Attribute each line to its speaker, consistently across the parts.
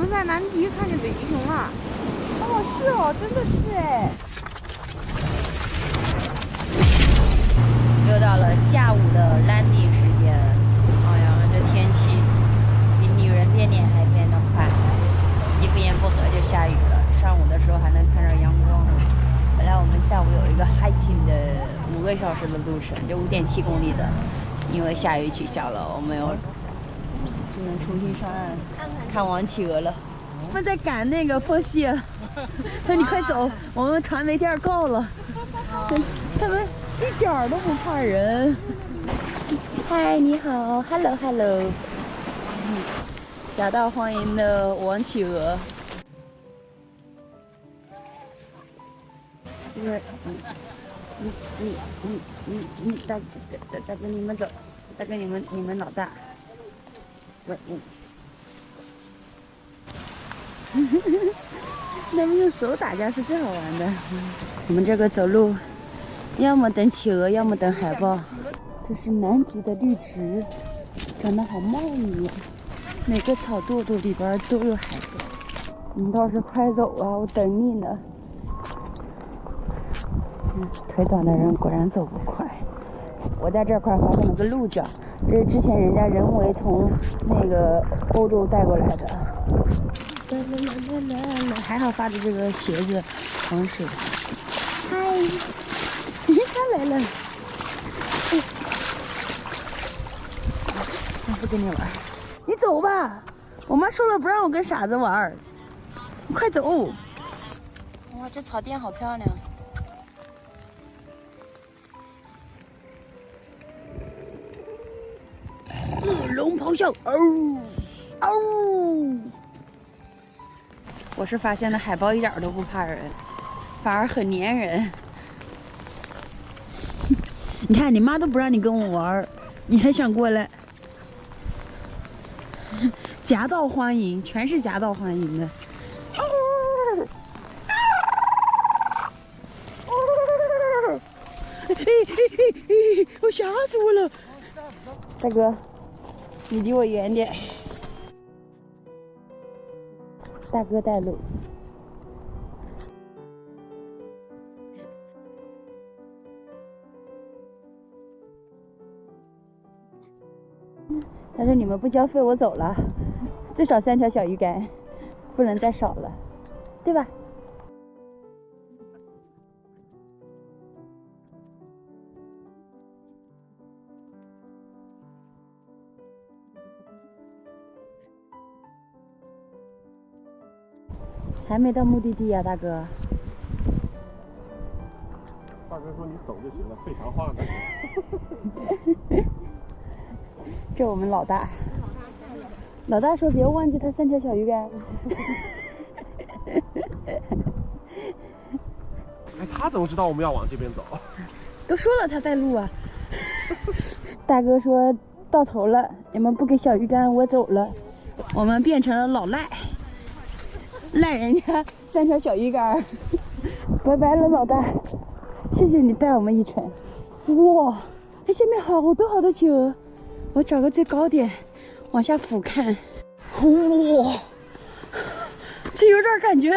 Speaker 1: 们在南极看见北极熊了。哦，是哦，真的是哎。又到了下午的 landing 时间，哎呀，这天气比女人变脸还变得快，一不言不合就下雨了。上午的时候还能看着阳光。本来我们下午有一个 hiking 的5个小时的路程，就5.7公里的，因为下雨取消了，我们又只能重新上岸看王企鹅了。他们在赶那个波西，他说你快走，我们船没地儿够了。他们一点儿都不怕人。嗨，你好 ，Hello Hello， 夹道欢迎的王企鹅。就是大哥你们走，大哥你们老大，他们用手打架是最好玩的。我们这个走路，要么等企鹅，要么等海豹。这是南极的绿植，长得好茂密呀，每个草垛垛里边都有海豹。你倒是快走啊，我等你呢。腿短的人果然走不快。我在这块发现了个鹿角，这是之前人家人为从那个欧洲带过来的。还好发的这个鞋子防水。嗨，他来了。我不跟你玩，你走吧。我妈说了不让我跟傻子玩，你快走。哇，这草甸好漂亮。龙咆哮，嗷嗷！我是发现了海豹一点都不怕人，反而很粘人。你看，你妈都不让你跟我玩，你还想过来？夹道欢迎，全是夹道欢迎的。我吓死我了！大哥，你离我远点。大哥带路。他说你们不交费我走了，最少3条小鱼干，不能再少了，对吧？还没到目的地呀，大哥。
Speaker 2: 大哥说你走就行了，废啥话呢？
Speaker 1: 这我们老大。老大说别忘记他3条小鱼干。
Speaker 2: 哎，他怎么知道我们要往这边走？
Speaker 1: 都说了他带路啊。大哥说到头了，你们不给小鱼干，我走了。我们变成了老赖。赖人家3条小鱼干，拜拜了老大，谢谢你带我们一程。哇，这下面好多好多企鹅，我找个最高点往下俯瞰。哇，这有点感觉，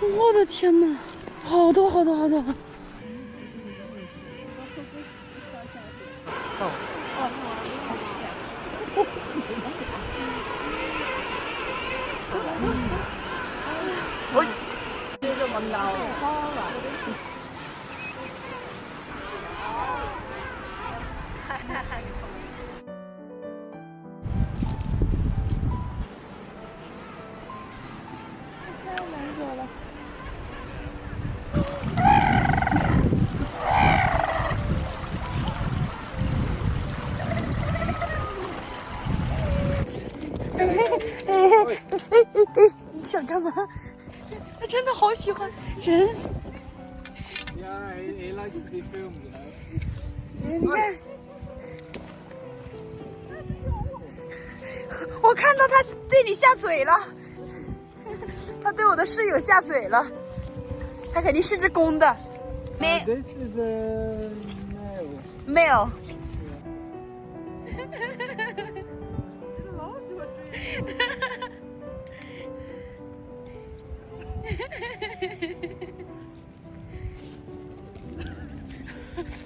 Speaker 1: 我的天哪，好多好多好多。这么高了。太难走了。你想干嘛？他真的好喜欢人。
Speaker 3: Yeah, he likes to be filmed, you know.
Speaker 1: 你看，我看到他对你下嘴了，他对我的室友下嘴了，他肯定是只公的。
Speaker 3: This is a male.
Speaker 1: male。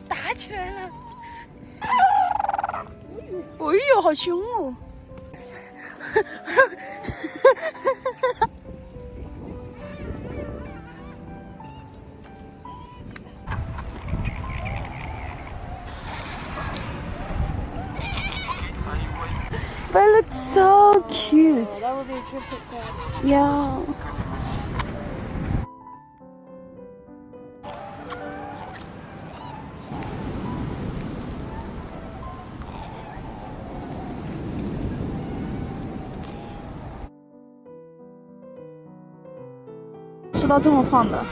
Speaker 1: 打起来了！哎呦，好凶哦！But it looks so cute.
Speaker 4: That would be a good picture.
Speaker 1: Yeah. “吃到这么放的。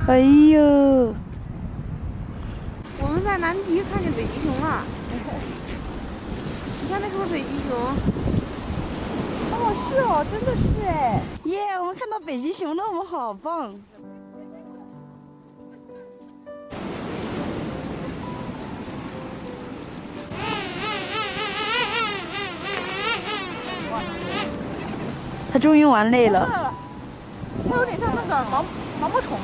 Speaker 1: 哎呦！
Speaker 4: 我们在南极看见北极熊了。你看那是不是北极熊？
Speaker 1: 哦，是哦，真的是哎！耶，我们看到北极熊了，我们好棒！他终于玩累了。
Speaker 4: 它有点像那个毛毛虫。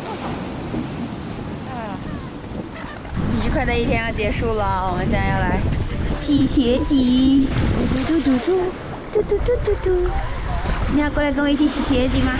Speaker 1: 愉快的一天要结束了，我们现在要来洗鞋机。嘟嘟嘟嘟嘟嘟嘟嘟嘟。你要过来跟我一起洗鞋机吗？